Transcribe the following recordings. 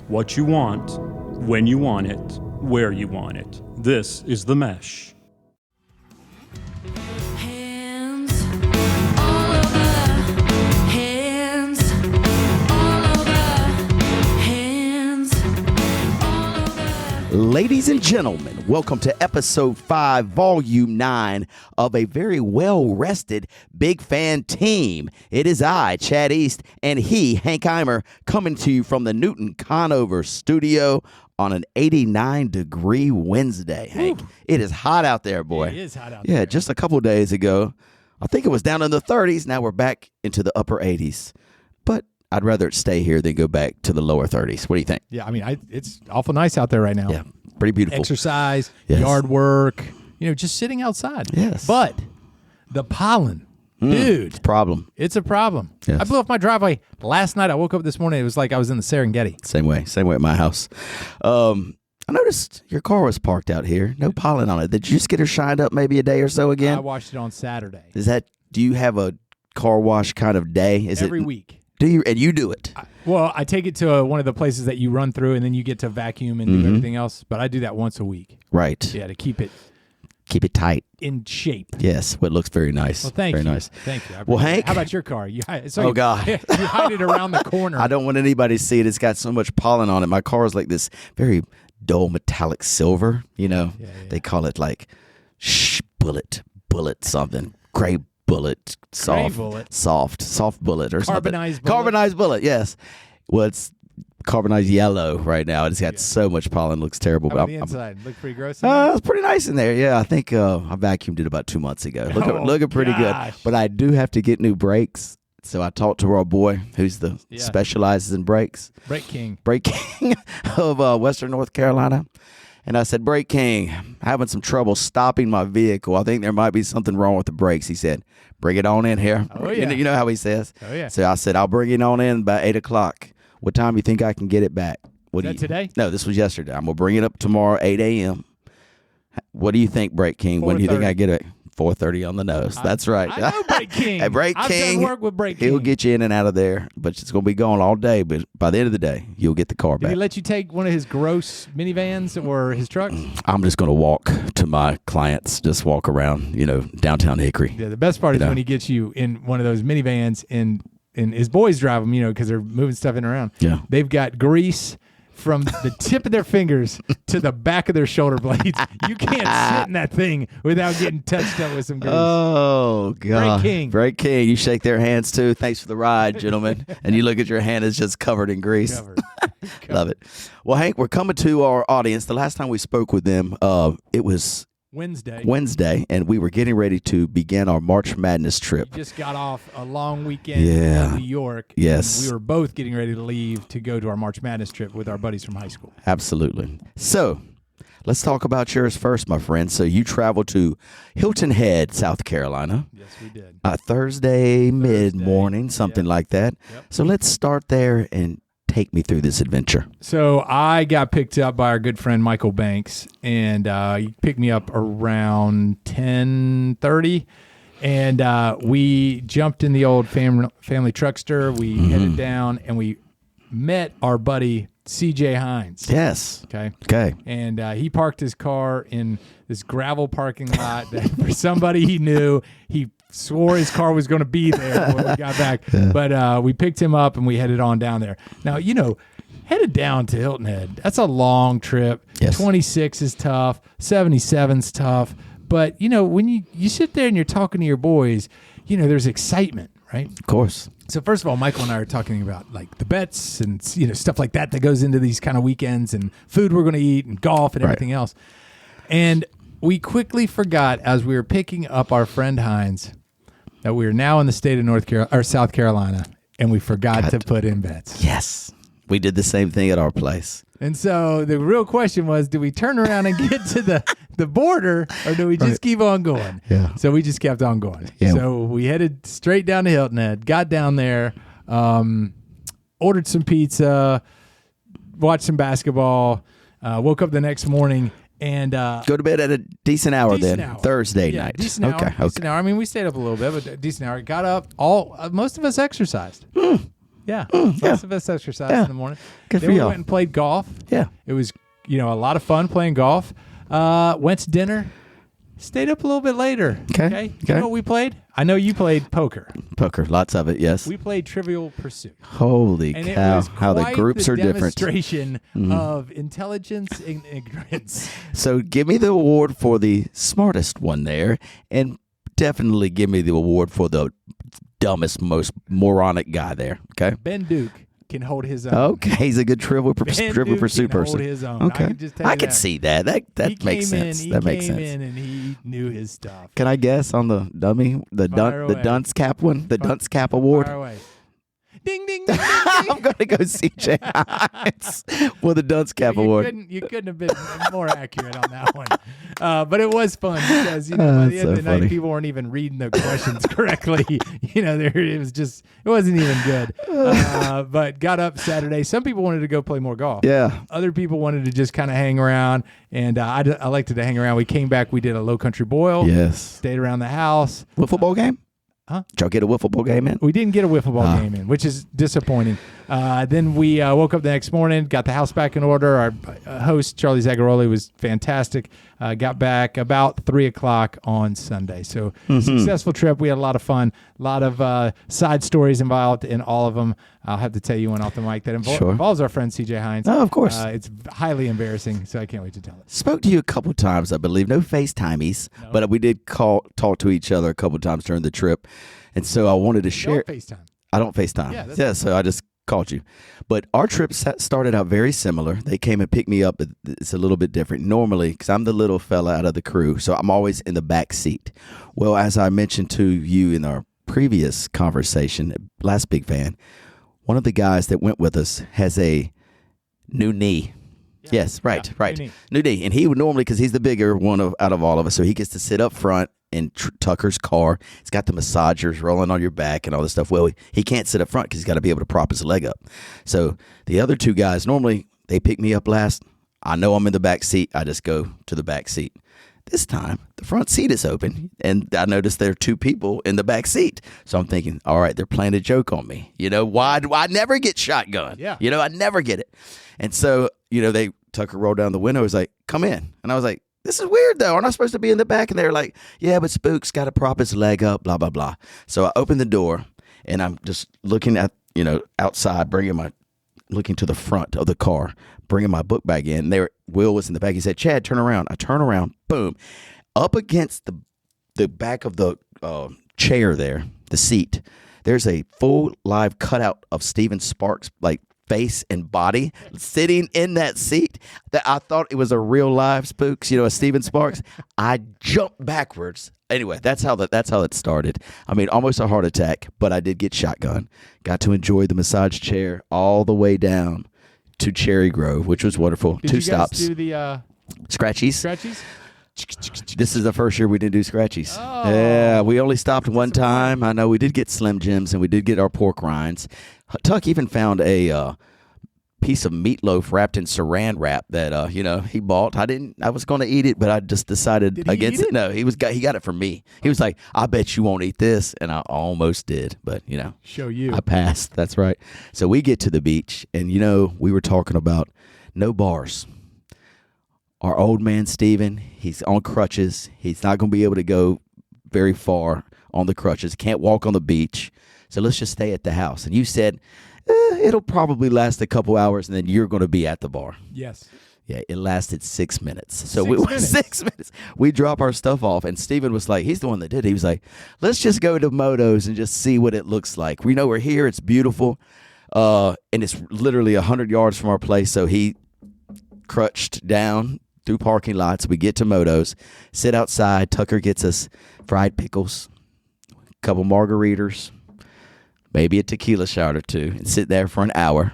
What you want, when you want it, where you want it. This is The Mesh. Ladies and gentlemen, welcome to episode 5, volume 9 of a very well-rested big fan team. It is I, Chad East, and he, Hank Eimer, coming to you from the Newton Conover studio on an 89-degree Wednesday, Hank. Ooh. It is hot out there, boy. It is hot out there. Yeah, just a couple days ago, I think it was down in the 30s. Now we're back into the upper 80s. But I'd rather it stay here than go back to the lower 30s. What do you think? Yeah, I mean, it's awful nice out there right now. Yeah, pretty beautiful. Exercise, yes. Yard work, just sitting outside. Yes. But the pollen, dude. It's a problem. It's a problem. Yes. I blew off my driveway last night. I woke up this morning. It was like I was in the Serengeti. Same way at my house. I noticed your car was parked out here. No pollen on it. Did you just get her shined up maybe a day or so again? I washed it on Saturday. Do you have a car wash kind of day? Every week. Do you? And you do it? I take it to one of the places that you run through, and then you get to vacuum and do everything else. But I do that once a week. Right. Yeah, to keep it tight. in shape. Yes. Well, it looks very nice. Well, thank very you. Nice. Thank you. Well, Hank. How about your car? God. You hide it around the corner. I don't want anybody to see it. It's got so much pollen on it. My car is like this very dull metallic silver. Yeah. They call it like bullet something. Gray bullet, soft bullet or something. Carbonized bullet, yes. Well, it's carbonized yellow right now. It's got so much pollen, looks terrible. How about the inside? Look pretty gross. It's pretty nice in there. Yeah, I think I vacuumed it about 2 months ago. Looking pretty good. But I do have to get new brakes. So I talked to our boy who's specializes in brakes. Brake King of Western North Carolina. And I said, Brake King, having some trouble stopping my vehicle. I think there might be something wrong with the brakes. He said, bring it on in here. Oh, yeah. You know how he says. Oh, yeah. So I said, I'll bring it on in by 8 o'clock. What time do you think I can get it back? Today? No, this was yesterday. I'm going to bring it up tomorrow, 8 a.m. What do you think, Brake King? When do you think I get it? 4:30 on the nose. That's right. I know Brake King. Hey, Brake King. I've done work with Brake King. He'll get you in and out of there, but it's going to be gone all day. But by the end of the day, you'll get the car back. Did he let you take one of his gross minivans or his trucks? I'm just going to walk to my clients, just walk around, downtown Hickory. Yeah, the best part is when he gets you in one of those minivans and his boys drive them, because they're moving stuff in and around. Yeah. They've got grease from the tip of their fingers to the back of their shoulder blades. You can't sit in that thing without getting touched up with some grease. Oh, God. Brake King. You shake their hands, too. Thanks for the ride, gentlemen. And you look at your hand, it's just covered in grease. Love it. Well, Hank, we're coming to our audience. The last time we spoke with them, it was Wednesday, and we were getting ready to begin our March Madness trip. We just got off a long weekend in New York. Yes. And we were both getting ready to leave to go to our March Madness trip with our buddies from high school. Absolutely. So let's talk about yours first, my friend. So you traveled to Hilton Head, South Carolina. Yes, we did. Thursday mid-morning, something like that. Yep. So let's start there and take me through this adventure. So I got picked up by our good friend Michael Banks, and he picked me up around 10:30, and we jumped in the old family truckster. We headed down, and we met our buddy CJ Hines. Yes. Okay. And he parked his car in this gravel parking lot that for somebody he knew, he swore his car was going to be there when we got back. Yeah. But we picked him up and we headed on down there. Now, headed down to Hilton Head, that's a long trip. Yes. 26 is tough. 77's tough. But, when you sit there and you're talking to your boys, there's excitement, right? Of course. So first of all, Michael and I are talking about like the bets and stuff like that goes into these kind of weekends and food we're going to eat and golf and everything else. And we quickly forgot as we were picking up our friend Hines that we are now in the state of South Carolina, and we forgot to put in bets. Yes, we did the same thing at our place. And so the real question was, do we turn around and get to the border, or do we just keep on going? Yeah. So we just kept on going. Yeah. So we headed straight down to Hilton Head, got down there, ordered some pizza, watched some basketball, woke up the next morning, and go to bed at a decent hour Thursday night. Decent hour. I mean, we stayed up a little bit, but decent hour. Got up. Most of us exercised. Yeah. yeah. Lots of us exercise Yeah. in the morning. Good then for we y'all. went and played golf. Yeah. It was, a lot of fun playing golf. Went to dinner. Stayed up a little bit later. Okay. You know what we played? I know you played poker. Poker, lots of it, yes. We played Trivial Pursuit. Holy And it cow, was how the quite groups are different. demonstration of intelligence and ignorance. So give me the award for the smartest one there, and definitely give me the award for the dumbest, most moronic guy there. Okay. Ben Duke can hold his own. Okay, he's a good trivial Ben Trivial Duke Pursuit can person. hold his own. Okay, I can just tell you can that. see that. He That makes came sense. In, That makes came sense. in and he knew his stuff. Can I guess on the dummy, the Fire away. dunce cap one, the dunce cap award? Fire away. Ding, ding, ding, ding, ding. I'm gonna go CJ Hines for the dunce cap award. You couldn't have been more accurate on that one. But it was fun because, by the end That's so of the night, funny. people weren't even reading the questions correctly. It wasn't even good. But got up Saturday. Some people wanted to go play more golf. Yeah. Other people wanted to just kind of hang around. And I liked to hang around. We came back. We did a low country boil. Yes. Stayed around the house. Wiffle ball game? Huh? Did y'all get a wiffle ball game in? We didn't get a wiffle ball game in, which is disappointing. Then we woke up the next morning, got the house back in order. Our host, Charlie Zagaroli, was fantastic. Got back about 3 o'clock on Sunday. So successful trip. We had a lot of fun. A lot of side stories involved in all of them. I'll have to tell you one off the mic that Sure. involves our friend CJ Hines. Oh, of course. It's highly embarrassing, so I can't wait to tell it. Spoke to you a couple times, I believe. No FaceTimies, but we did talk to each other a couple times during the trip. And so I wanted to share. Don't FaceTime. I don't FaceTime. Yeah, that's So I just called you. But our trip started out very similar. They came and picked me up, but it's a little bit different. Normally, because I'm the little fella out of the crew, so I'm always in the back seat. Well, as I mentioned to you in our previous conversation, last Big Fan, one of the guys that went with us has a new knee. Yeah. Yes, right. new knee. New knee. And he would normally, because he's the bigger one out of all of us, so he gets to sit up front in Tucker's car. It's got the massagers rolling on your back and all this stuff. Well, he can't sit up front because he's got to be able to prop his leg up. So the other two guys, normally they pick me up last. I know I'm in the back seat. I just go to the back seat. This time, the front seat is open, and I noticed there are two people in the back seat. So I'm thinking, all right, they're playing a joke on me. Why do I never get shotgun? Yeah. I never get it. And so, Tucker rolled down the window. He was like, come in. And I was like, this is weird, though. Aren't I supposed to be in the back? And they were like, yeah, but Spook's got to prop his leg up, blah, blah, blah. So I opened the door, and I'm just looking at, outside, looking to the front of the car, bringing my book bag in. Will was in the back. He said, Chad, turn around. I turn around, boom. Up against the back of the chair there, the seat, there's a full live cutout of Steven Sparks, like face and body, sitting in that seat. That I thought it was a real live Spooks, a Steven Sparks. I jumped backwards. Anyway, that's how it started. I mean, almost a heart attack, but I did get shotgun. Got to enjoy the massage chair all the way down to Cherry Grove, which was wonderful. Did Two you guys stops. do the Scratchies. scratchies? This is the first year we didn't do Scratchies. Oh. Yeah, we only stopped one time. I know we did get Slim Jims and we did get our pork rinds. Tuck even found a piece of meatloaf wrapped in saran wrap that he bought. I was going to eat it, but I just decided Did he against eat it. No, he got it from me. He was like, "I bet you won't eat this," and I almost did, but Show you. I passed. That's right. So we get to the beach, and we were talking about no bars. Our old man Steven, he's on crutches. He's not going to be able to go very far on the crutches. Can't walk on the beach. So let's just stay at the house. And you said it'll probably last a couple hours, and then you're going to be at the bar. Yes. Yeah, it lasted 6 minutes. So 6 minutes. 6 minutes. We drop our stuff off, and Steven was like, he's the one that did it. He was like, let's just go to Moto's and just see what it looks like. We know we're here. It's beautiful. And it's literally 100 yards from our place. So he crutched down through parking lots. We get to Moto's, sit outside. Tucker gets us fried pickles, a couple margaritas, maybe a tequila shot or two, and sit there for an hour.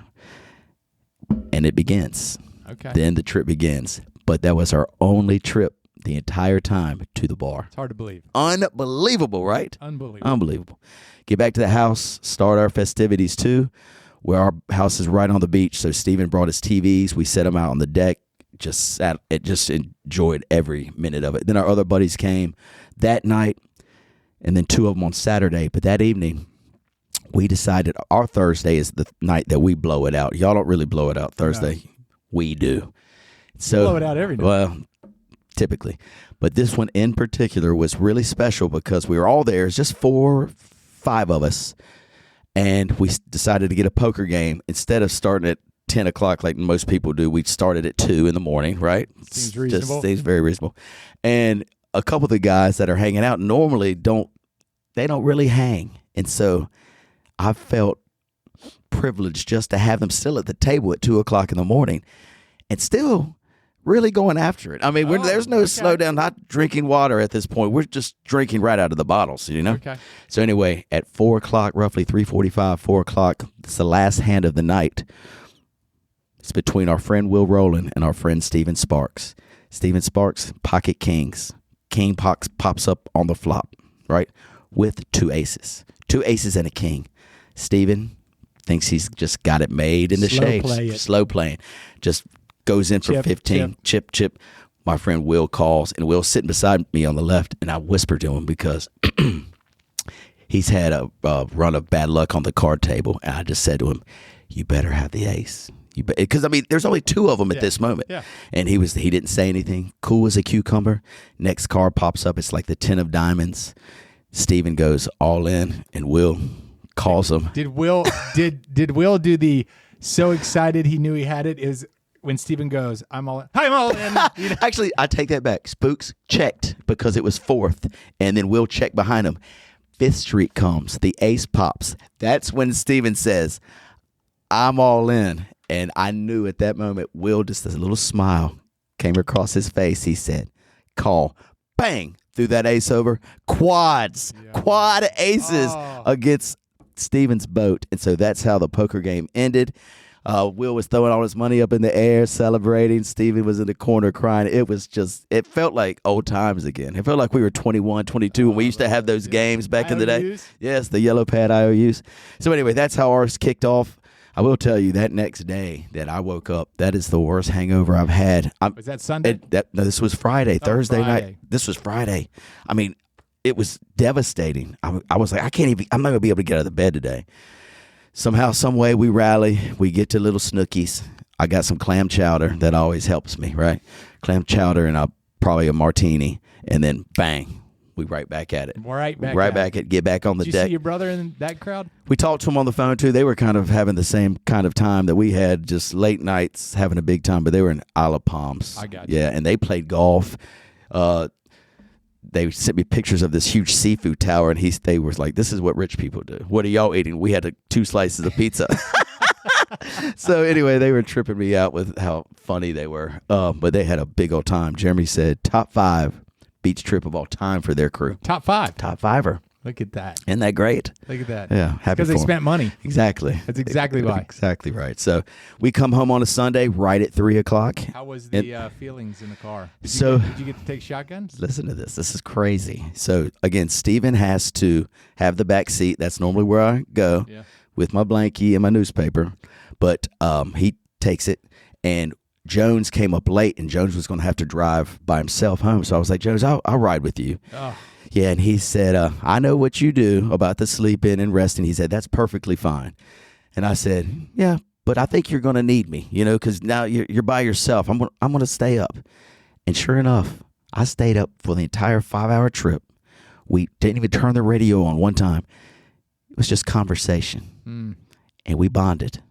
And it begins. Okay. Then the trip begins. But that was our only trip the entire time to the bar. It's hard to believe. Unbelievable, right? Unbelievable. Unbelievable. Get back to the house, start our festivities too, where our house is right on the beach. So Steven brought his TVs. We set them out on the deck. Just enjoyed every minute of it. Then our other buddies came that night, and then two of them on Saturday. But that evening, we decided our Thursday is the night that we blow it out. Y'all don't really blow it out Thursday. We do. So Blow it out every night. Well, typically. But this one in particular was really special because we were all there. It's just 4, 5 of us. And we decided to get a poker game. Instead of starting at 10 o'clock like most people do, we started at 2 in the morning, right? Seems reasonable. Just seems very reasonable. And a couple of the guys that are hanging out normally don't really hang. And so I felt privileged just to have them still at the table at 2 o'clock in the morning and still really going after it. I mean, there's no slowdown, not drinking water at this point. We're just drinking right out of the bottles, you know? Okay. So anyway, at 4 o'clock, roughly 3:45, 4 o'clock, it's the last hand of the night. It's between our friend Will Rowland and our friend Steven Sparks. Steven Sparks, pocket kings. King pops up on the flop, right? With 2 aces. 2 aces and a king. Steven thinks he's just got it made in the shades. Slow playing. Just goes in for Chip, 15. Chip. My friend Will calls, and Will's sitting beside me on the left, and I whisper to him because he's had a run of bad luck on the card table, and I just said to him, you better have the ace. Because, I mean, there's only 2 of them at this moment. Yeah. And he didn't say anything. Cool as a cucumber. Next card pops up. It's like the 10 of diamonds. Steven goes all in, and Will calls him. Did Will do the so excited he knew he had it? Is when Steven goes, I'm all in. You know? Actually, I take that back. Spooks checked because it was 4th, and then Will checked behind him. 5th Street comes. The ace pops. That's when Steven says, I'm all in. And I knew at that moment, Will, just a little smile came across his face. He said, call. Bang. Threw that ace over. Quads. Yeah. Quad aces against Steven's boat. And so that's how the poker game ended. Will was throwing all his money up in the air, celebrating. Steven was in the corner crying. It felt like old times again. It felt like we were 21, 22 when we used to have those games back in the day. Yes, the yellow pad IOUs. So anyway, that's how ours kicked off. I will tell you that next day that I woke up, that is the worst hangover I've had. Was that Sunday? No, this was Friday, Thursday Friday. night. This was Friday. I mean, it was devastating. I was like, I'm not going to be able to get out of the bed today. Somehow, some way, we rally. We get to Little Snookies. I got some clam chowder. That always helps me, right? Clam chowder and probably a martini. And then, bang. We right back at it. Get back on the deck. Did you see your brother in that crowd? We talked to him on the phone too. They were kind of having the same kind of time that we had, just late nights having a big time. But they were in Isle of Palms. I got you. Yeah, and they played golf. They sent me pictures of this huge seafood tower, and they were like, "This is what rich people do. What are y'all eating?" We had 2 slices of pizza. So anyway, they were tripping me out with how funny they were. But they had a big old time. Jeremy said top 5 beach trip of all time for their crew. Top 5. Top 5er. Look at that. Isn't that great? Look at that. Yeah, happy because they for 'em. spent money. Exactly. That's exactly why. Exactly right. So we come home on a Sunday right at 3 o'clock. How was the feelings in the car? Did you get to take shotguns? Listen to this. This is crazy. So again, Steven has to have the back seat. That's normally where I go with my blankie and my newspaper. But he takes it, and Jones came up late, and Jones was going to have to drive by himself home. So I was like, Jones, I'll ride with you. Oh. Yeah, and he said, I know what you do about the sleeping and resting. He said, that's perfectly fine. And I said, yeah, but I think you're going to need me, because now you're by yourself. I'm going to stay up. And sure enough, I stayed up for the entire 5-hour trip. We didn't even turn the radio on one time. It was just conversation. And we bonded.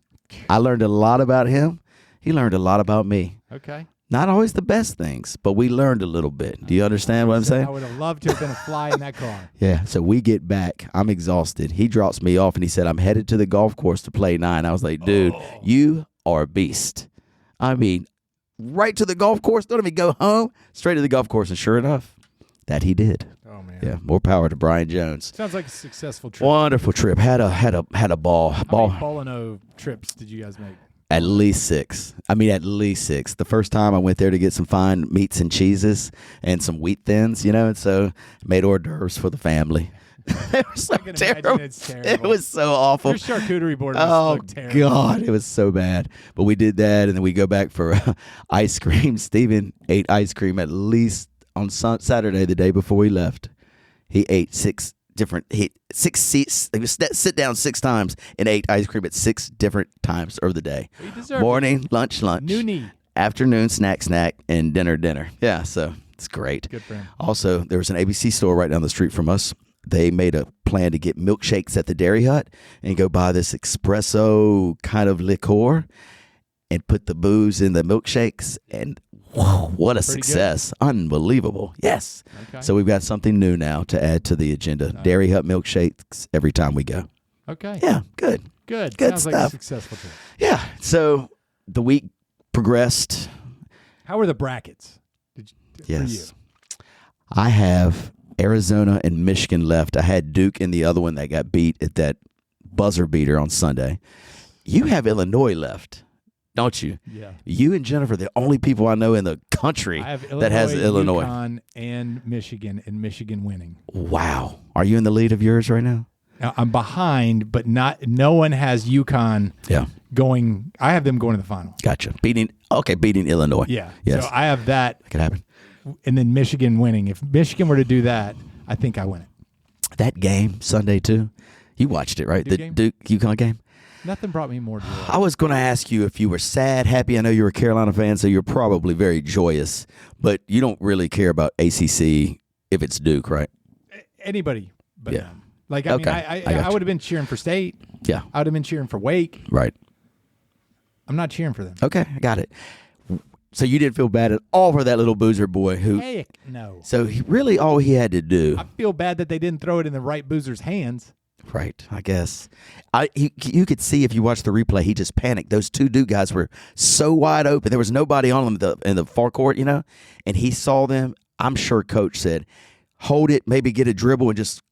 I learned a lot about him. He learned a lot about me. Okay. Not always the best things, but we learned a little bit. Do you understand what I'm saying? I would have loved to have been a fly in that car. Yeah, so we get back. I'm exhausted. He drops me off, and he said, I'm headed to the golf course to play 9. I was like, dude, you are a beast. I mean, right to the golf course? Don't even go home. Straight to the golf course, and sure enough, that he did. Oh, man. Yeah, more power to Brian Jones. Sounds like a successful trip. Wonderful trip. Had a ball. How many Bolino trips did you guys make? At least 6. I mean, at least 6. The first time I went there to get some fine meats and cheeses and some wheat thins, and so made hors d'oeuvres for the family. It was so terrible. It's terrible. It was so awful. Your charcuterie board must look terrible. God, it was so bad. But we did that, and then we go back for ice cream. Steven ate ice cream at least on Saturday, the day before we left. He ate 6 six seats. He would sit down 6 times and ate ice cream at 6 different times of the day. Well, you deserve Morning, lunch, Noonie. afternoon, snack, and dinner. Yeah, so it's great. Good for him. Also, there was an ABC store right down the street from us. They made a plan to get milkshakes at the Dairy Hut and go buy this espresso kind of liqueur and put the booze in the milkshakes. And whoa, what a success. Unbelievable. Yes. Okay. So we've got something new now to add to the agenda. Dairy Hut milkshakes every time we go. Okay. Yeah, good. Good. Good Sounds like a stuff. successful trip. Yeah. So the week progressed. How were the brackets? For you? Yes. I have Arizona and Michigan left. I had Duke in the other one that got beat at that buzzer beater on Sunday. You have Illinois left, don't you? Yeah. You and Jennifer, the only people I know in the country I have Illinois, that has Illinois. UConn, and Michigan winning. Wow. Are you in the lead of yours right now? Now, I'm behind, but no one has UConn Yeah. going. I have them going to the final. Gotcha. Beating Illinois. Yeah. Yes. So I have that, That could happen. and then Michigan winning. If Michigan were to do that, I think I win it. That game Sunday too. You watched it, right? Duke The game? Duke UConn game. Nothing brought me more joy. I was going to ask you if you were sad, happy. I know you're a Carolina fan, so you're probably very joyous, but you don't really care about ACC if it's Duke, right? Anybody but Yeah. them. Like, I Okay. mean, I got I you. would have been cheering for State. Yeah. I would have been cheering for Wake. Right. I'm not cheering for them. Okay, I got it. So you didn't feel bad at all for that little boozer boy who. Heck no. So really, all he had to do, I feel bad that they didn't throw it in the right boozer's hands. right? I guess, you could see if you watch the replay, he just panicked. Those two Duke guys were so wide open. There was nobody on them in the far court, and he saw them. I'm sure Coach said, "Hold it, maybe get a dribble and just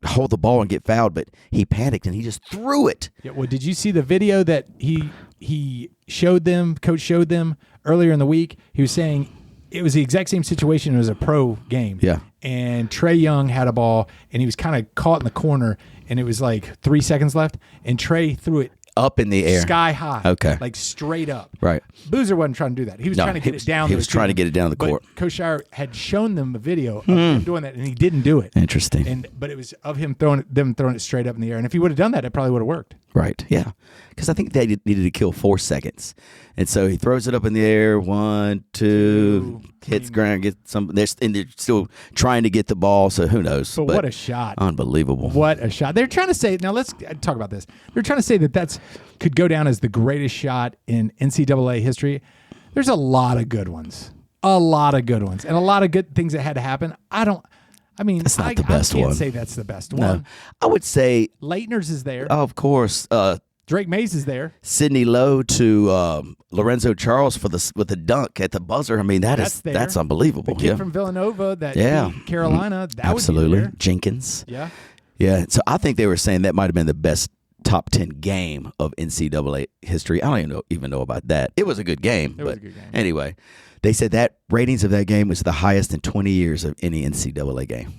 hold the ball and get fouled." But he panicked and he just threw it. Yeah. Well, did you see the video that he showed them? Coach showed them earlier in the week. He was saying it was the exact same situation. It was a pro game. Yeah. And Trae Young had a ball, and he was kind of caught in the corner, and it was like 3 seconds left, and Trae threw it Up in the air. sky high. Okay. Like straight up. Right. Boozer wasn't trying to do that. He was No, trying to he get was- it down. he there was trying to get it down the but court. Coach Shire had shown them a video of him doing that, and he didn't do it. Interesting. But it was of him throwing it straight up in the air. And if he would have done that, it probably would have worked. Right. Yeah. Because I think they needed to kill 4 seconds. And so he throws it up in the air. 1, 2, hits ground, gets some. They're still trying to get the ball. So who knows? But what a shot. Unbelievable. What a shot. They're trying to say, now let's talk about this. They're trying to say that could go down as the greatest shot in NCAA history. There's a lot of good ones. A lot of good ones. And a lot of good things that had to happen. That's not the best I can't one. say that's the best No. one. I would say, Leitner's is there. of course, Drake Mays is there. Sidney Lowe to Lorenzo Charles with the dunk at the buzzer. I mean, That's there. that's unbelievable. The kid Yeah. from Villanova that Yeah. beat Carolina. That Absolutely. would be there. Jenkins. Yeah. Yeah. So I think they were saying that might have been the best top 10 game of NCAA history. I don't even know about that. It was a good game. It was a good game. Anyway, they said that ratings of that game was the highest in 20 years of any NCAA game.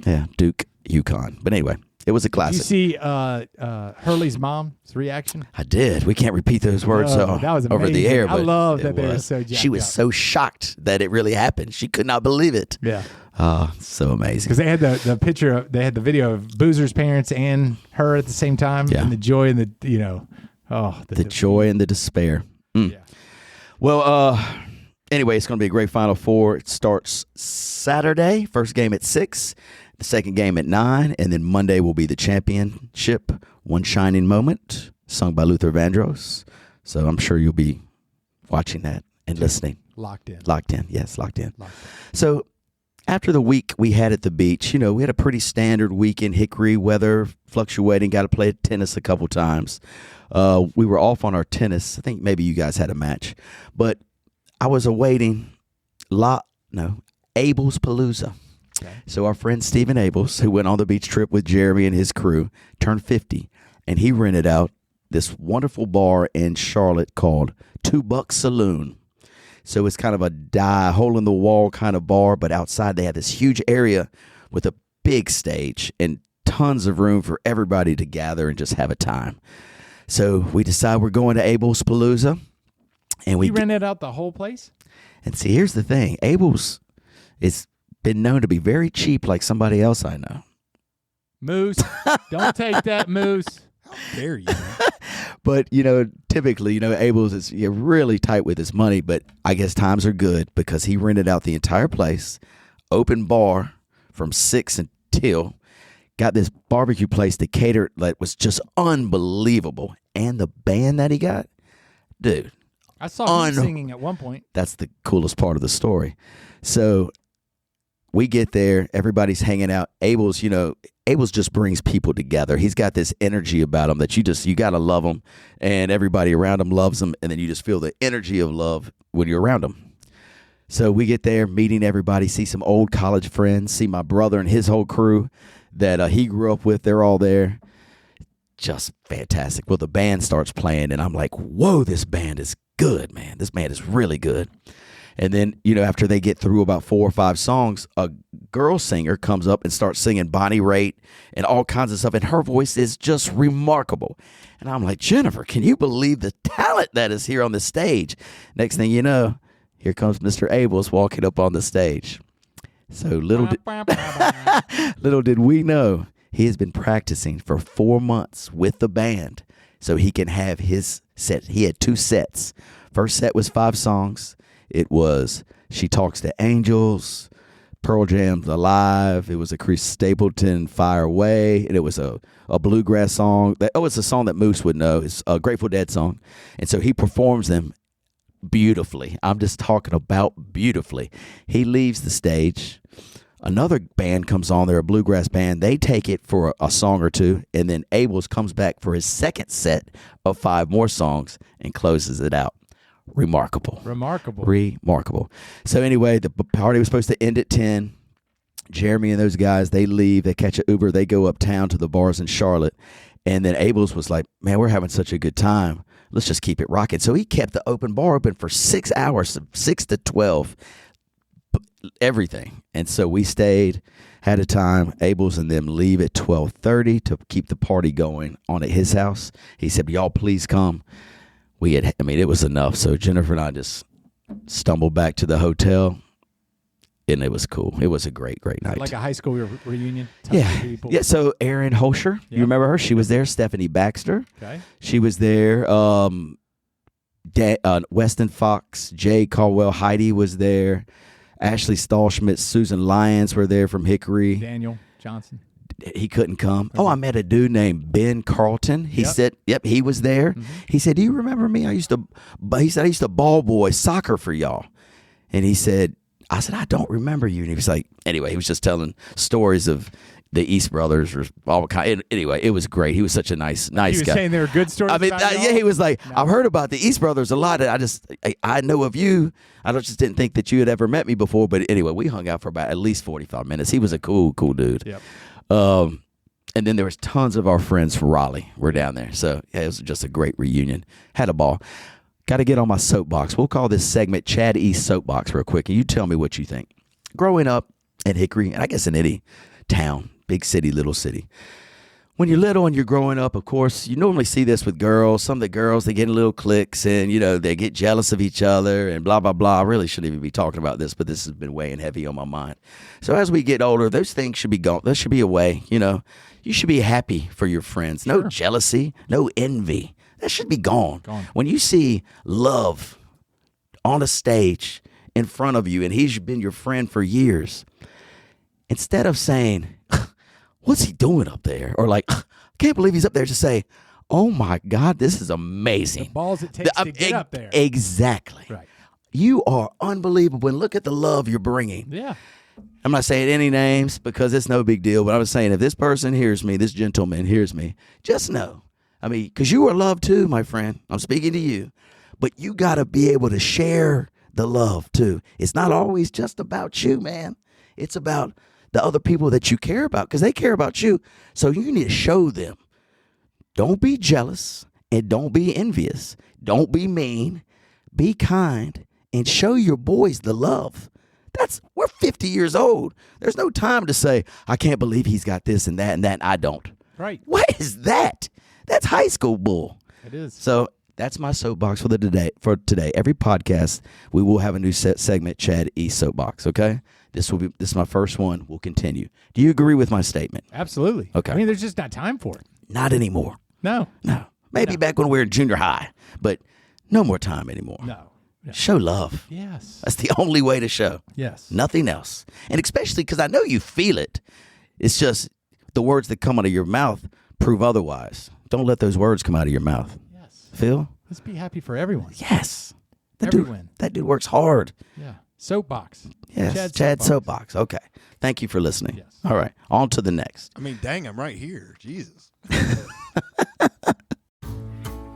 Yeah, Duke, UConn. But anyway, it was a Did you classic. see Hurley's mom's reaction? I did. We can't repeat those words Oh, that was over the amazing. air. I But love it that they were was. so She jacked was up. so shocked that it really happened. She could not believe it. Yeah. Oh, so amazing. Because they had the picture they had the video of Boozer's parents and her at the same time. Yeah. And the joy and the The joy and the despair. Mm. Yeah. Well, anyway, it's going to be a great Final Four. It starts Saturday, first game at 6, the second game at 9, and then Monday will be the championship, One Shining Moment, sung by Luther Vandross. So I'm sure you'll be watching that and listening. Locked in. Locked in. Yes, locked in. Locked So after the week we had at the beach, we had a pretty standard week in Hickory, weather fluctuating, got to play tennis a couple times. We were off on our tennis. I think maybe you guys had a match. But I was awaiting Abel's Palooza. Okay. So our friend Stephen Abels, who went on the beach trip with Jeremy and his crew, turned 50, and he rented out this wonderful bar in Charlotte called $2 Saloon. So it's kind of a hole-in-the-wall kind of bar, but outside they have this huge area with a big stage and tons of room for everybody to gather and just have a time. So we decide we're going to Abel's Palooza. And He rented out the whole place? and see, here's the thing. Abel's is been known to be very cheap, like somebody else I know. Moose, don't take that, Moose. How dare you? Man? But, typically, Abel's is really tight with his money, but I guess times are good because he rented out the entire place, open bar from 6 until, got this barbecue place to cater that was just unbelievable. And the band that he got, dude. I saw him singing at one point. That's the coolest part of the story. So we get there, everybody's hanging out. Abel's just brings people together. He's got this energy about him that you got to love him, and everybody around him loves him, and then you just feel the energy of love when you're around him. So we get there, meeting everybody, see some old college friends, see my brother and his whole crew that he grew up with. They're all there. Just fantastic. Well, the band starts playing, and I'm like, whoa, this band is good, man. This band is really good. And then, after they get through about 4 or 5 songs, a girl singer comes up and starts singing Bonnie Raitt and all kinds of stuff. And her voice is just remarkable. And I'm like, Jennifer, can you believe the talent that is here on the stage? Next thing you know, here comes Mr. Abels walking up on the stage. So little did we know, he has been practicing for 4 months with the band so he can have his set. He had 2 sets. First set was 5 songs. It was She Talks to Angels, Pearl Jam's Alive. It was a Chris Stapleton Fire Away. And it was a bluegrass song. It's a song that Moose would know. It's a Grateful Dead song. And so he performs them beautifully. I'm just talking about beautifully. He leaves the stage. Another band comes on. They're a bluegrass band. They take it for a song or 2. And then Abels comes back for his second set of 5 more songs and closes it out. Remarkable. So anyway, the party was supposed to end at 10. Jeremy and those guys, they leave. They catch an Uber. They go uptown to the bars in Charlotte. And then Abels was like, man, we're having such a good time. Let's just keep it rocking. So he kept the open bar open for 6 hours, 6 to 12, everything. And so we stayed, had a time. Abels and them leave at 12:30 to keep the party going on at his house. He said, y'all please come. It was enough. So Jennifer and I just stumbled back to the hotel, and it was cool. It was a great, great night. Like a high school reunion? Yeah. So Erin Holscher, you remember her? She was there. Stephanie Baxter. Okay. She was there. Weston Fox, Jay Caldwell, Heidi was there. Ashley Stahlschmidt, Susan Lyons were there from Hickory. Daniel Johnson. He couldn't come. Oh, I met a dude named Ben Carlton. He said, he was there. Mm-hmm. He said, do you remember me? I used to ball boy soccer for y'all. And I said, I don't remember you. And he was like, anyway, he was just telling stories of the East Brothers or all kind. Anyway, it was great. He was such a nice guy. He was saying they were good stories. He was like, no. I've heard about the East Brothers a lot. I know of you. I just didn't think that you had ever met me before. But anyway, we hung out for about at least 45 minutes. He was a cool dude. Yep. And then there was tons of our friends from Raleigh were down there. So it was just a great reunion. Had a ball. Got to get on my soapbox. We'll call this segment Chad East Soapbox real quick. And you tell me what you think. Growing up in Hickory, and I guess in any town, big city, little city. When you're little and you're growing up, of course, you normally see this with girls. Some of the girls, they get in little cliques and, they get jealous of each other and blah, blah, blah. I really shouldn't even be talking about this, but this has been weighing heavy on my mind. So as we get older, those things should be gone. There should be a way, You should be happy for your friends. No jealousy, no envy. That should be gone. When you see love on a stage in front of you and he's been your friend for years, instead of saying, what's he doing up there? Or like, I can't believe he's up there, to say, oh my God, this is amazing. The balls it takes to get up there. Exactly. Right. You are unbelievable. And look at the love you're bringing. Yeah. I'm not saying any names because it's no big deal, but I was saying if this person hears me, this gentleman hears me, just know. Because you are loved too, my friend. I'm speaking to you. But you got to be able to share the love too. It's not always just about you, man. It's about the other people that you care about because they care about you. So you need to show them. Don't be jealous and don't be envious. Don't be mean. Be kind and show your boys the love. We're 50 years old. There's no time to say, I can't believe he's got this and that and I don't. Right. What is that? That's high school bull. It is. So That's my soapbox for today. Every podcast, we will have a new segment, Chad E. Soapbox, okay? This is my first one. We'll continue. Do you agree with my statement? Absolutely. Okay. I mean, there's just not time for it. Not anymore. No. Maybe back when we were in junior high, but no more time anymore. No. Show love. Yes. That's the only way to show. Yes. Nothing else. And especially because I know you feel it. It's just the words that come out of your mouth prove otherwise. Don't let those words come out of your mouth. Yes. Phil? Let's be happy for everyone. Yes. Everyone. That dude works hard. Yeah. Soapbox. Yes. Chad Soapbox. Okay. Thank you for listening. Yes. All right. On to the next. I mean, dang, I'm right here. Jesus.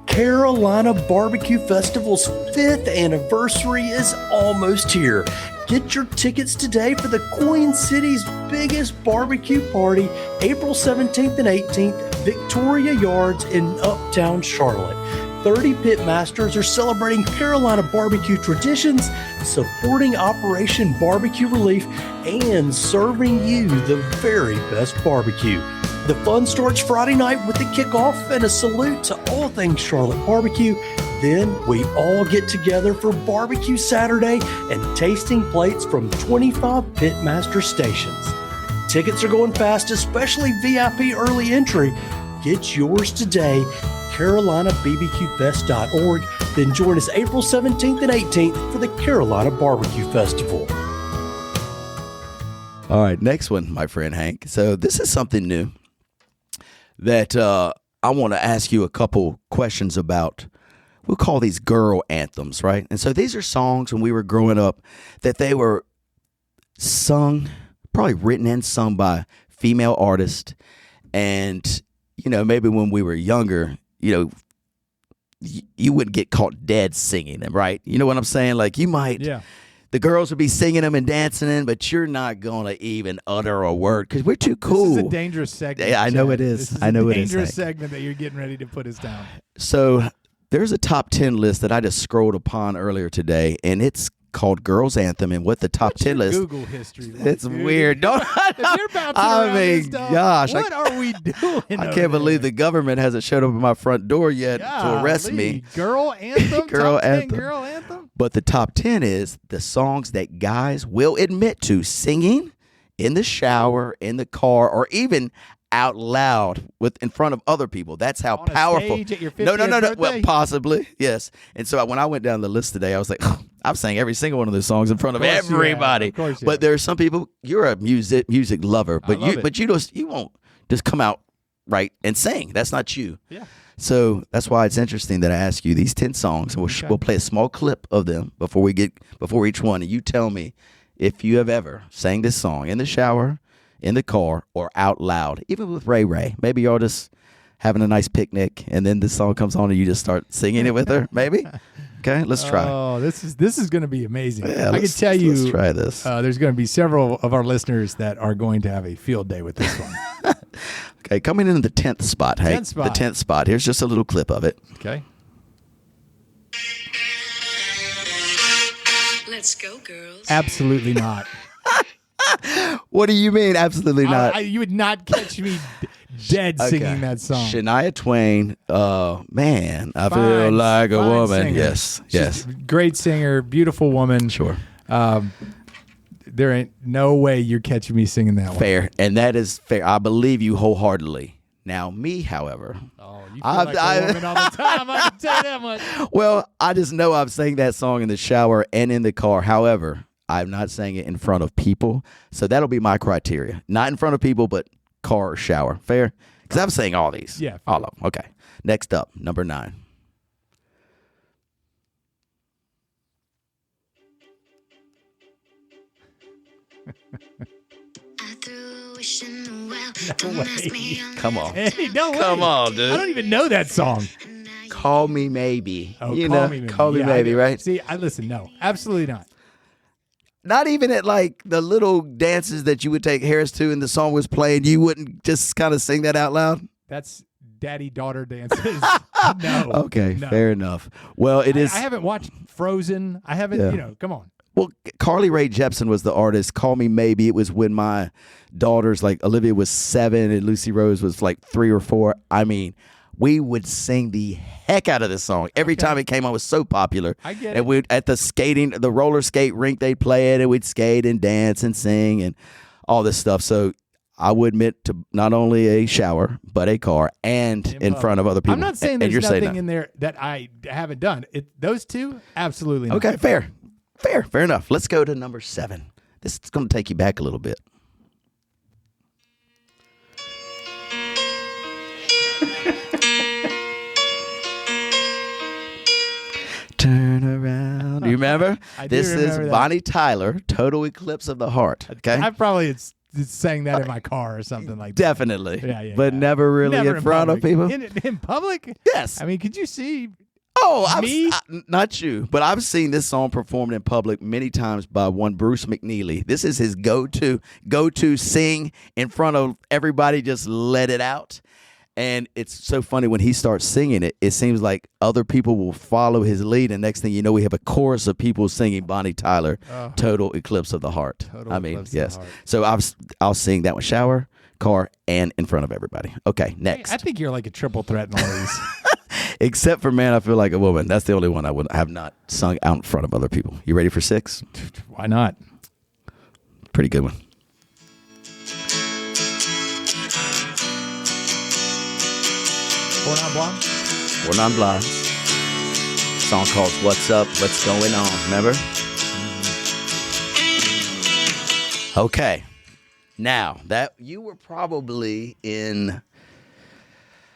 Carolina Barbecue Festival's 5th anniversary is almost here. Get your tickets today for the Queen City's biggest barbecue party, April 17th and 18th, Victoria Yards in Uptown Charlotte. 30 pitmasters are celebrating Carolina barbecue traditions, supporting Operation Barbecue Relief, and serving you the very best barbecue. The fun starts Friday night with the kickoff and a salute to all things Charlotte barbecue. Then we all get together for Barbecue Saturday and tasting plates from 25 pitmaster stations. Tickets are going fast, especially VIP early entry. Get yours today, CarolinaBBQFest.org. Then join us April 17th and 18th for the Carolina Barbecue Festival. All right. Next one, my friend Hank. So this is something new that I want to ask you a couple questions about. We'll call these girl anthems, right? And so these are songs when we were growing up that they were sung, probably written and sung by female artists. And, maybe when we were younger, you wouldn't get caught dead singing them, right? You know what I'm saying? Like you might, the girls would be singing them and dancing them, but you're not going to even utter a word because we're too cool. This is a dangerous segment. Yeah, I know Chad. it is. This is I know a it is. dangerous segment that you're getting ready to put us down. So there's a top 10 list that I just scrolled upon earlier today, and it's called Girls Anthem. And what the top What's 10 your list? Google history. Like, It's dude? weird. Don't If you're bouncing around this stuff, gosh, what are we doing? I can't believe the government hasn't showed up at my front door yet to arrest me. Girl anthem. Girl top 10 anthem. Girl anthem. But the top 10 is the songs that guys will admit to singing in the shower, in the car, or even out loud in front of other people. That's how On a powerful. stage at your No. 50th Well, birthday? possibly, yes. And so when I went down the list today, I was like, I've sang every single one of those songs in front of course you have. everybody. Of course you But have. there are some people. You're a music lover, but love it. you won't just come out right and sing. That's not you. Yeah. So that's why it's interesting that I ask you these 10 songs, and we'll play a small clip of them before each one, and you tell me if you have ever sang this song in the shower, in the car, or out loud, even with Ray Ray. Maybe you're just having a nice picnic, and then this song comes on, and you just start singing it with her. Maybe. Okay, let's try. Oh, this is going to be amazing. Yeah, I can tell you. Let's try this. There's going to be several of our listeners that are going to have a field day with this one. Okay, coming in the 10th spot, Hank. 10th spot. The 10th spot. Here's just a little clip of it. Okay. Let's go, girls. Absolutely not. What do you mean? Absolutely not. You would not catch me dead singing that song. Shania Twain. Man, I feel Fine- like a fine woman. singer. Yes. She's a great singer, beautiful woman. Sure. There ain't no way you're catching me singing that one. Fair. And that is fair. I believe you wholeheartedly. Now, me, however. Oh, you feel like a woman all the time. I can tell you that much. Well, I just know I've sang that song in the shower and in the car. However, I'm not saying it in front of people. So that'll be my criteria. Not in front of people, but car or shower. Fair? Because I'm saying all these. Yeah, fair. All of them. Okay. Next up, number 9. I threw a wish in the well. Don't ask me on Come on. Hey, no way. Come on, dude. I don't even know that song. Call me maybe. Oh, you call know, me maybe. call me Yeah, maybe, right? See, I listen. No, absolutely not. Not even at like the little dances that you would take Harris to and the song was playing, you wouldn't just kind of sing that out loud? That's daddy-daughter dances. No. Okay, no. fair enough. Well, it is. I haven't watched Frozen. I haven't, Yeah. come on. Well, Carly Rae Jepsen was the artist. Call Me Maybe. It was when my daughters, like Olivia was 7 and Lucy Rose was like 3 or 4. I mean, we would sing the heck out of this song. Every time it came on, it was so popular. I get and it. we'd at the roller skate rink, they'd play it, and we'd skate and dance and sing and all this stuff. So I would admit to not only a shower, but a car and in front of other people. I'm not saying And there's you're saying nothing that. in there that I haven't done. Those two, absolutely not. Okay, fair enough. Let's go to number 7. This is going to take you back a little bit. Turn around. Do you remember? I do This is remember that. Bonnie Tyler, Total Eclipse of the Heart. Okay? I probably sang that in my car or something like that. Definitely. Yeah, but yeah. never really Never in front of public. people. In public? Yes. I mean, could you see? Oh, Me? not you, but I've seen this song performed in public many times by one Bruce McNeely. This is his go-to sing in front of everybody, just let it out. And it's so funny when he starts singing it, it seems like other people will follow his lead. And next thing you know, we have a chorus of people singing Bonnie Tyler, Total Eclipse of the Heart. Total I mean, Eclipse of the yes. Heart. So I'll sing that one, shower, car, and in front of everybody. Okay, next. I think you're like a triple threat in all these. Except for Man, I Feel Like a Woman. That's the only one I would have not sung out in front of other people. You ready for 6? Why not? Pretty good one. Four Non Blonde? Four Non Blondes. Song called What's Up, What's Going On. Remember? Okay. Now, that you were probably in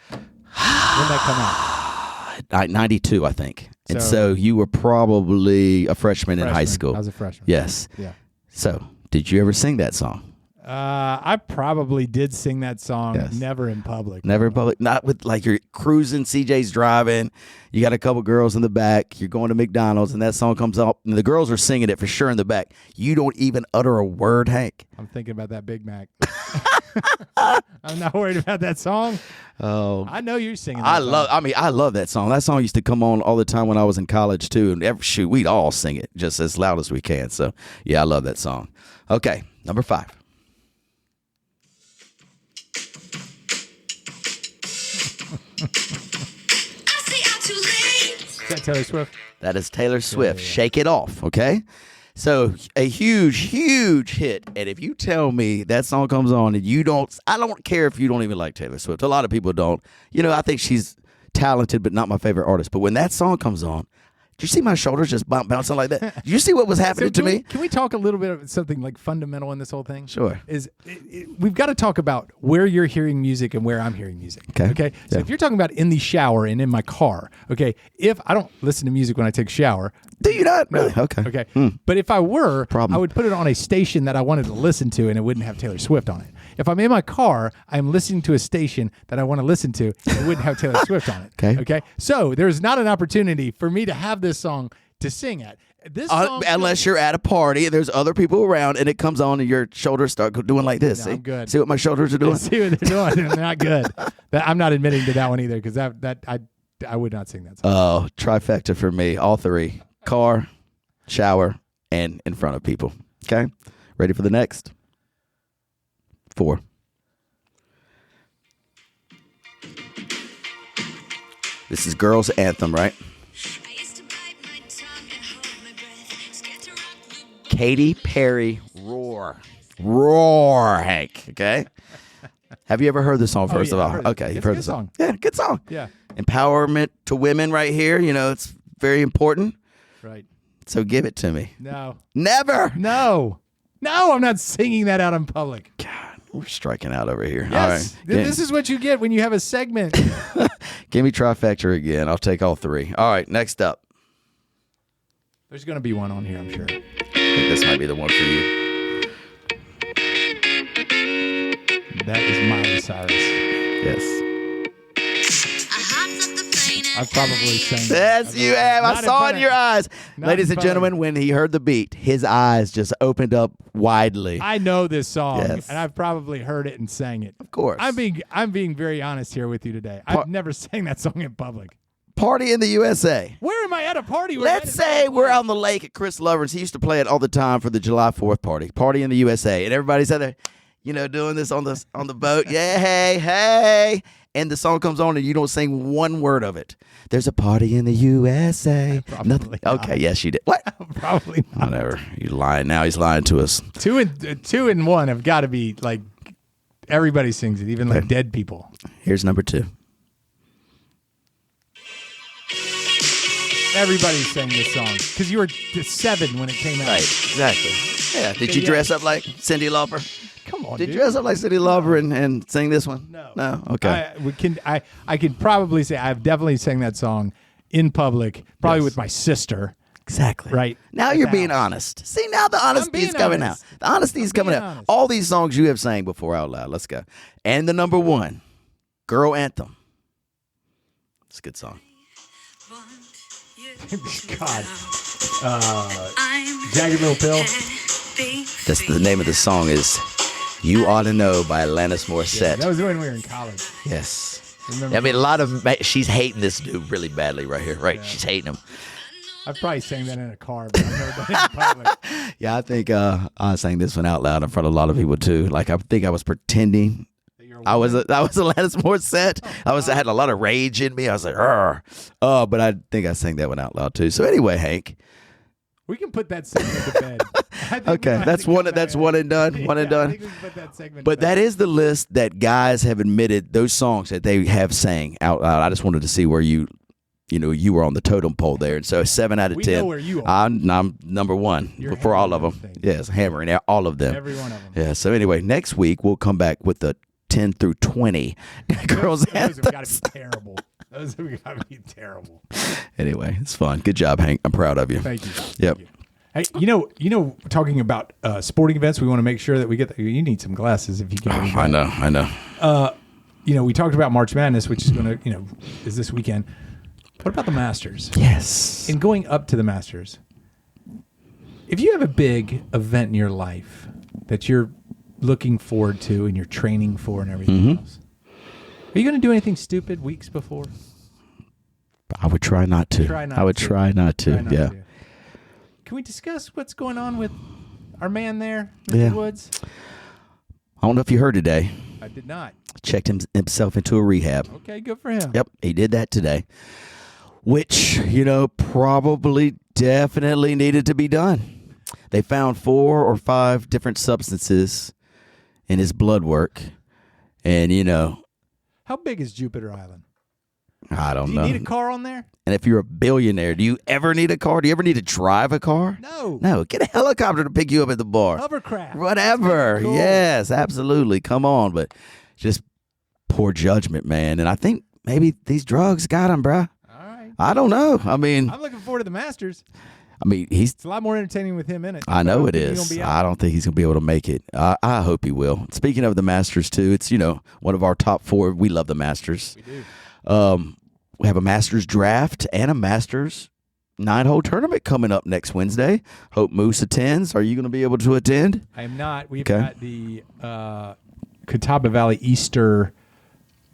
When did that come out? 92, I think. And So- so you were probably a freshman in high Freshman. school. I was a freshman. Yes. Yeah. So, did you ever sing that song? I probably did sing that song, Yes. never in public. Never in public. Not with like you're cruising, CJ's driving, you got a couple girls in the back, you're going to McDonald's, and that song comes up, and the girls are singing it for sure in the back. You don't even utter a word, Hank. I'm thinking about that Big Mac. I'm not worried about that song. Oh, I know you're singing that I song. love that song. That song used to come on all the time when I was in college too, and we'd all sing it just as loud as we can. So yeah, I love that song. Okay, number 5. I stay out too late. Is that Taylor Swift? That is Taylor Swift. Shake It Off. Okay. So a huge hit. And if you tell me that song comes on and I don't care if you don't even like Taylor Swift. A lot of people don't. You know, I think she's talented, but not my favorite artist. But when that song comes on, do you see my shoulders just bouncing like that? Do you see what was happening to me? Can we talk a little bit of something like fundamental in this whole thing? Sure. We've got to talk about where you're hearing music and where I'm hearing music. Okay. So Yeah. if you're talking about in the shower and in my car, okay, if I don't listen to music when I take a shower. Do you not? Really? Okay. Okay. But if I were, Problem. I would put it on a station that I wanted to listen to and it wouldn't have Taylor Swift on it. If I'm in my car, I'm listening to a station that I want to listen to and it wouldn't have Taylor Swift on it. Okay. Okay. So there's not an opportunity for me to have this song to sing at. This song Unless you're at a party and there's other people around and it comes on and your shoulders start doing like this. No, see? I'm good. See what my shoulders are doing? see what they're doing. They're not good. I'm not admitting to that one either because I would not sing that song. Oh, trifecta for me. All 3. Car, shower, and in front of people. Okay? Ready for the next? 4. This is Girls' Anthem, right? I used to bite my tongue and hold my breath. Scared to rock the Katy Perry, Roar. Roar, Hank. Okay? Have you ever heard this song, first yeah, of I've all? heard it. Okay, you've It's a heard good the song. song. Yeah, good song. Yeah. Empowerment to women right here. You know, it's very important. Right. So give it to me. No. Never. No. No, I'm not singing that out in public. God, we're striking out over here. Yes. All right. This is what you get when you have a segment. Give me trifecta again. I'll take all 3. All right, next up. There's going to be one on here, I'm sure. I think this might be the one for you. That is Miley Cyrus. Yes. I hopped off the plane and Oh, I've probably sang that. Yes, you have. I Not saw it in in your eyes. Not Ladies in and public. gentlemen, when he heard the beat, his eyes just opened up widely. I know this song, Yes. and I've probably heard it and sang it. Of course. I'm being very honest here with you today. I've never sang that song in public. Party in the USA. Where am I at a party? Where Let's say we're on the lake at Chris Lover's. He used to play it all the time for the July 4th party. Party in the USA. And everybody's out there, you know, doing this on the boat. Yeah, hey. and the song comes on and you don't sing one word of it. There's a party in the USA. Probably not. Okay, yes, you did. What? Probably not. Whatever. You're lying now. He's lying to us. 2 and 1 have got to be like everybody sings it, even like Okay. dead people. Here's number 2. Everybody sang this song because you were 7 when it came out. Right, exactly. Yeah. Did you dress up like Cyndi Lauper? Come on, Did dude. you dress up like Cyndi Lauper and sing this one? No. No? Okay. I could probably say I've definitely sang that song in public, probably Yes. with my sister. Exactly. Right. Now At you're the being house. honest. See, now the honesty being is coming honest. out. The honesty is coming being out. honest. All these songs you have sang before out loud. Let's go. And the number 1, Girl Anthem. It's a good song. God. I'm Jagged Little Pill. That's the name of the song is You Ought to Know by Alanis Morissette. That was when we were in college. Yes. Remember? I mean, a lot of she's hating this dude really badly right here. Right, she's hating him. I probably sang that in a car, but I've never done it in public. Yeah, I think I sang this one out loud in front of a lot of people too. Like I think I was pretending I was Alanis Morissette. I had a lot of rage in me. I was like, "Arr." But I think I sang that one out loud too. So anyway, Hank. We can put that segment to bed. I think we Okay, might have that's to come one. back. That's one and done. One and Yeah, I done. think we can put that segment But to that bed. is the list that guys have admitted those songs that they have sang out loud. I just wanted to see where you were on the totem pole there. And so 7 out of We 10. know where you are. I'm number 1 You're for all of hammering them. things. Yes, hammering out all of them. Every one of them. Yeah. So anyway, next week we'll come back with the 10 through 20 girls Those have got anthems. to be terrible. Those have got to be terrible. Anyway, it's fun. Good job, Hank. I'm proud of you. Thank you. Yep. Thank you. Hey, talking about sporting events, we want to make sure that we get. You need some glasses if you can. read I that. know. We talked about March Madness, which is going to, is this weekend. What about the Masters? Yes. In going up to the Masters, if you have a big event in your life that you're looking forward to and you're training for and everything else, are you going to do anything stupid weeks before? I would try not to. Try not I would to. try not to. Try not Yeah. to. Can we discuss what's going on with our man there, Mr. Yeah. Woods? I don't know if you heard today. I did not. Checked himself into a rehab. Okay, good for him. Yep, he did that today. Which, probably definitely needed to be done. They found 4 or 5 different substances in his blood work. And, How big is Jupiter Island? I don't Do you know. need a car on there? And if you're a billionaire, do you ever need a car? Do you ever need to drive a car? No. No, get a helicopter to pick you up at the bar. Hovercraft. Whatever. Cool. Yes, absolutely. Come on. But just poor judgment, man. And I think maybe these drugs got him, bruh. All right. I don't know. I mean, I'm looking forward to the Masters. he's. It's a lot more entertaining with him in it. I know don't it think he's is. gonna be out. I don't think he's going to be able to make it. I hope he will. Speaking of the Masters, too, it's, one of our top 4. We love the Masters. We do. We have a Masters draft and a Masters 9-hole tournament coming up next Wednesday. Hope Moose attends. Are you going to be able to attend? I am not. We've Okay. got the Catawba Valley Easter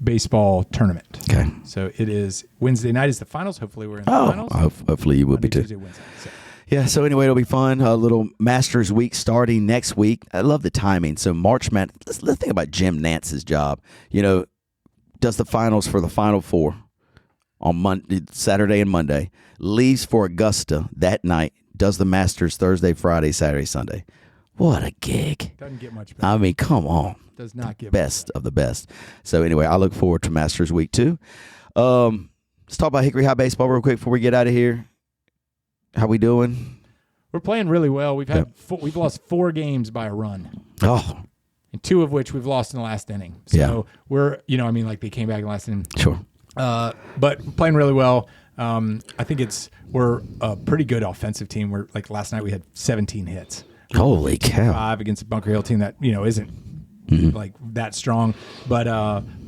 baseball tournament. Okay. So it is Wednesday night is the finals. Hopefully we're in the finals. Hopefully you will Monday, be too. Tuesday, Wednesday. So Yeah, so anyway, it'll be fun. A little Masters week starting next week. I love the timing. So March Madness, let's think about Jim Nance's job. Does the finals for the Final Four on Monday, Saturday and Monday, leaves for Augusta that night, does the Masters Thursday, Friday, Saturday, Sunday. What a gig. doesn't get much better. I mean, come on. Does not get Best of the best. So anyway, I look forward to Masters week 2. Let's talk about Hickory High baseball real quick before we get out of here. How we doing? We're playing really well. We've had we've lost 4 games by a run, Oh, and 2 of which we've lost in the last inning. So Yeah. we're they came back in the last inning. sure. But playing really well. I think we're a pretty good offensive team. We're like last night we had 17 hits. Holy cow. 5 against a Bunker Hill team that isn't like that strong, but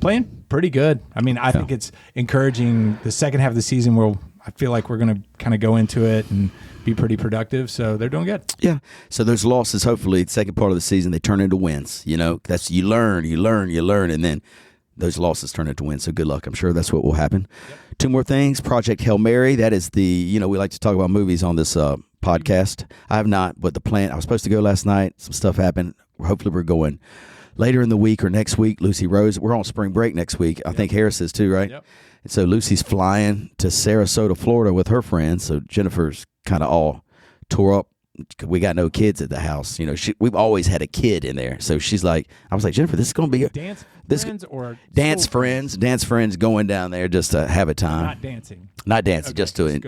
playing pretty good. I mean, I think it's encouraging. The second half of the season, where I feel like we're going to kind of go into it and be pretty productive. So they're doing good. Yeah. So those losses, hopefully, the second part of the season, they turn into wins. That's you learn, and then those losses turn into wins. So good luck. I'm sure that's what will happen. Yep. 2 more things. Project Hail Mary. That is we like to talk about movies on this podcast. I have not, but the plan, I was supposed to go last night. Some stuff happened. Hopefully we're going later in the week or next week, Lucy Rose, we're on spring break next week. I think Harris is too, right? Yep. And so Lucy's flying to Sarasota, Florida with her friends. So Jennifer's kind of all tore up. We got no kids at the house. You know, we've always had a kid in there. So she's like, I was like, Jennifer, this is going to be Dance this friends or dance school friends going down there just to have a time. Not dancing. Not dancing, Okay,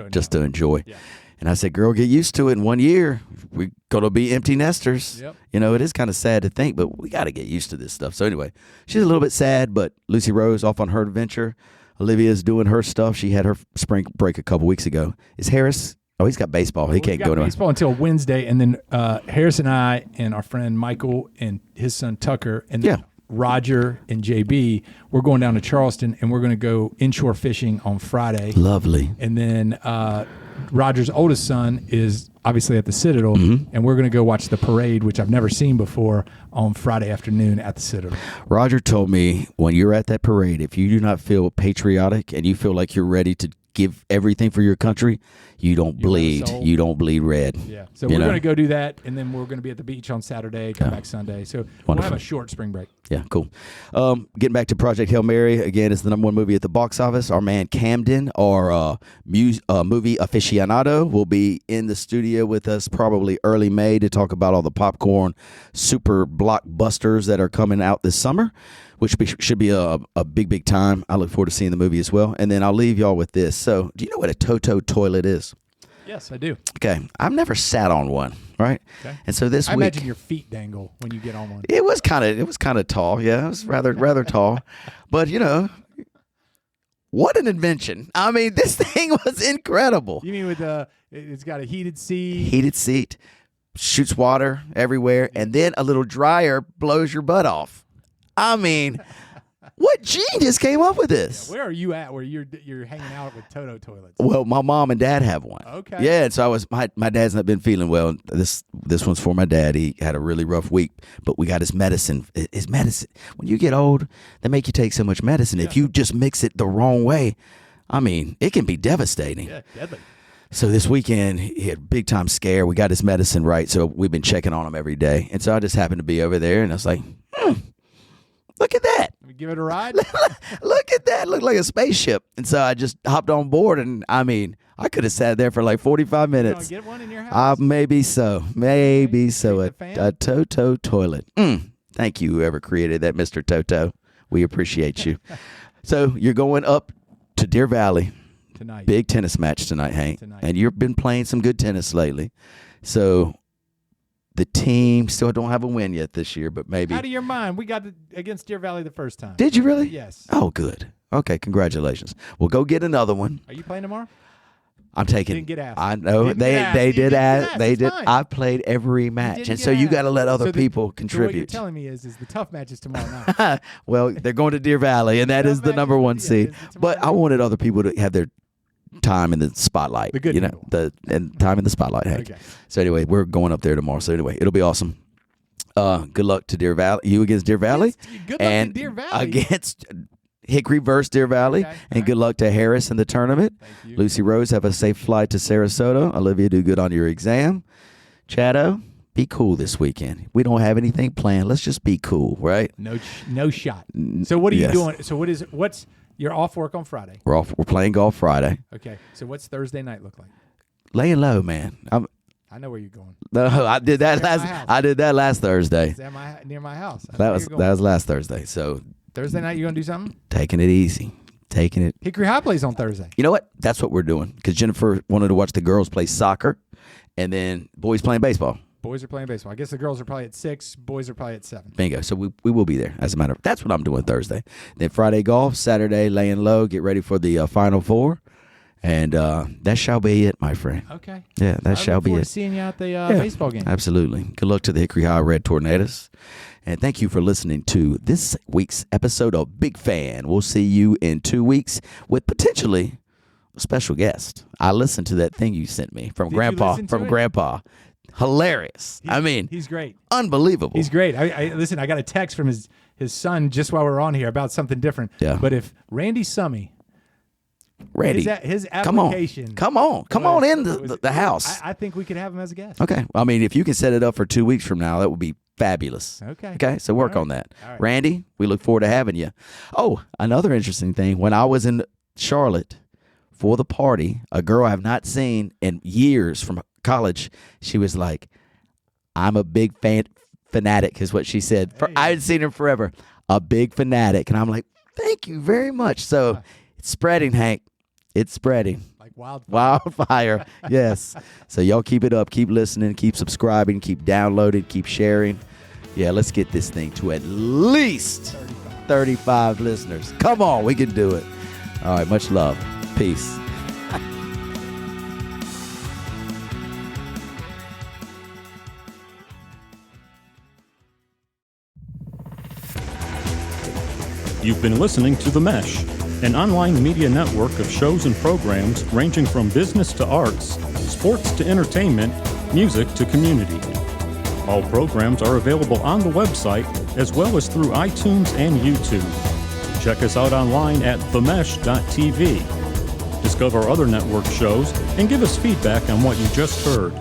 just good, to enjoy. Yeah. And I said, girl, get used to it. In 1 year, we're going to be empty nesters. Yep. You know, it is kind of sad to think, but we got to get used to this stuff. So anyway, she's a little bit sad, but Lucy Rose off on her adventure. Olivia's doing her stuff. She had her spring break a couple weeks ago. Is Harris? Oh, he's got baseball. He can't We've got go anywhere. baseball until Wednesday, and then Harris and I and our friend Michael and his son Tucker and then Yeah. Roger and JB, we're going down to Charleston, and we're going to go inshore fishing on Friday. Lovely. And then Roger's oldest son is obviously at the Citadel, and we're going to go watch the parade, which I've never seen before, on Friday afternoon at the Citadel. Roger told me when you're at that parade, if you do not feel patriotic and you feel like you're ready to give everything for your country, you don't bleed. soul. You don't bleed red. Yeah. So You we're know? going to go do that, and then we're going to be at the beach on Saturday, come back Sunday. So we'll have Wonderful. a short spring break. Yeah, cool. Getting back to Project Hail Mary, again, it's the #1 movie at the box office. Our man Camden, our movie aficionado, will be in the studio with us probably early May to talk about all the popcorn super blockbusters that are coming out this summer, which should be a big, big time. I look forward to seeing the movie as well. And then I'll leave y'all with this. So, do you know what a Toto toilet is? Yes, I do. Okay, I've never sat on one, right? Okay. And so this I week, imagine your feet dangle when you get on one. it was kind of tall. Yeah, it was rather tall. But you know, what an invention! I mean, this thing was incredible. You mean with it's got a heated seat? Heated seat, shoots water everywhere, and then a little dryer blows your butt off. I mean, what genius came up with this? Where are you at? Where you're hanging out with Toto toilets? Well, my mom and dad have one. Okay. Yeah, and so I was my dad's not been feeling well. This one's for my dad. He had a really rough week, but we got his medicine. His medicine. When you get old, they make you take so much medicine. If you just mix it the wrong way, I mean, it can be devastating. Yeah, deadly. So this weekend, he had a big time scare. We got his medicine right, so we've been checking on him every day. And so I just happened to be over there, and I was like, look at that. Let me give it a ride. Look at that. Looked like a spaceship. And so I just hopped on board, and I mean, I could have sat there for like 45 You minutes. gonna get one in your house? Maybe so. Maybe so. Treat the A fan? Toto toilet. Thank you, whoever created that, Mr. Toto. We appreciate you. So you're going up to Deer Valley. Tonight. Big tennis match tonight, Hank. Tonight. And you've been playing some good tennis lately. So the team still don't have a win yet this year, but maybe. Out of your mind. We got against Deer Valley the first time. Did you really? Yes. Oh, good. Okay, congratulations. We'll go get another one. Are you playing tomorrow? I'm taking. Didn't get asked. I know Didn't they get asked. they You did didn't get ask. asked. They It's did. fine. I've played every match, didn't and get so you got to asked. let other So people So what you're contribute. telling me is the tough match is tomorrow night. Well, they're going to Deer Valley, and that Tough is the match #1 is- yeah, seed. it's tomorrow But I night. wanted other people to have their time in the spotlight. The good you know, people. and time in the spotlight. Hank. Okay. So anyway, we're going up there tomorrow. So anyway, it'll be awesome. Good luck to Deer Valley. You against Deer Valley, Good luck to and Deer Valley. against Hickory versus Deer Valley. Okay. And good luck to Harris in the tournament. Thank you. Lucy Rose, have a safe flight to Sarasota. Olivia, do good on your exam. Chado, be cool this weekend. We don't have anything planned. Let's just be cool, right? No shot. So what are you Yes. doing? So what's you're off work on Friday? We're playing golf Friday. Okay. So what's Thursday night look like? Laying low, man. I know where you're going. No, I did that Near my last. house. I did that last Thursday. It's near my house. I know That where was you're going. that was last Thursday. So Thursday night. You gonna do something? taking it easy, taking it. Hickory High plays on Thursday. You know what? That's what we're doing because Jennifer wanted to watch the girls play soccer, and then boys playing baseball. Boys are playing baseball. I guess the girls are probably at 6. Boys are probably at 7. Bingo. So we will be there. As a matter of that's what I'm doing Thursday. Then Friday golf, Saturday laying low, get ready for the Final Four, and that shall be it, my friend. Okay. Yeah, that I shall look be forward it. to seeing you at the Yeah, baseball game. Absolutely. Good luck to the Hickory High Red Tornadoes. And thank you for listening to this week's episode of Big Fan. We'll see you in 2 weeks with potentially a special guest. I listened to that thing you sent me from Did you Grandpa. listen to it? Grandpa. Hilarious. I mean, He's great. unbelievable. He's great. I listen. I got a text from his son just while we're on here about something different. Yeah. But if Randy Summy, ready. his Come on. application, Come on was- in was- the house. I think we could have him as a guest. Okay. I mean, if you can set it up for 2 weeks from now, that would be fabulous. Okay. Okay, so work All right. on that. All right. Randy, we look forward to having you. Oh, another interesting thing. When I was in Charlotte for the party, a girl I've not seen in years from college, she was like, I'm a big fanatic, is what she said. I hadn't seen her forever. A big fanatic. And I'm like, thank you very much. So it's spreading, Hank. It's spreading. Like wildfire. Wildfire. Yes. So y'all keep it up. Keep listening. Keep subscribing. Keep downloading. Keep sharing. Yeah, let's get this thing to at least 35 listeners. Come on. We can do it. All right. Much love. Peace. You've been listening to The Mesh, an online media network of shows and programs ranging from business to arts, sports to entertainment, music to community. All programs are available on the website as well as through iTunes and YouTube. Check us out online at themesh.tv. Discover other network shows and give us feedback on what you just heard.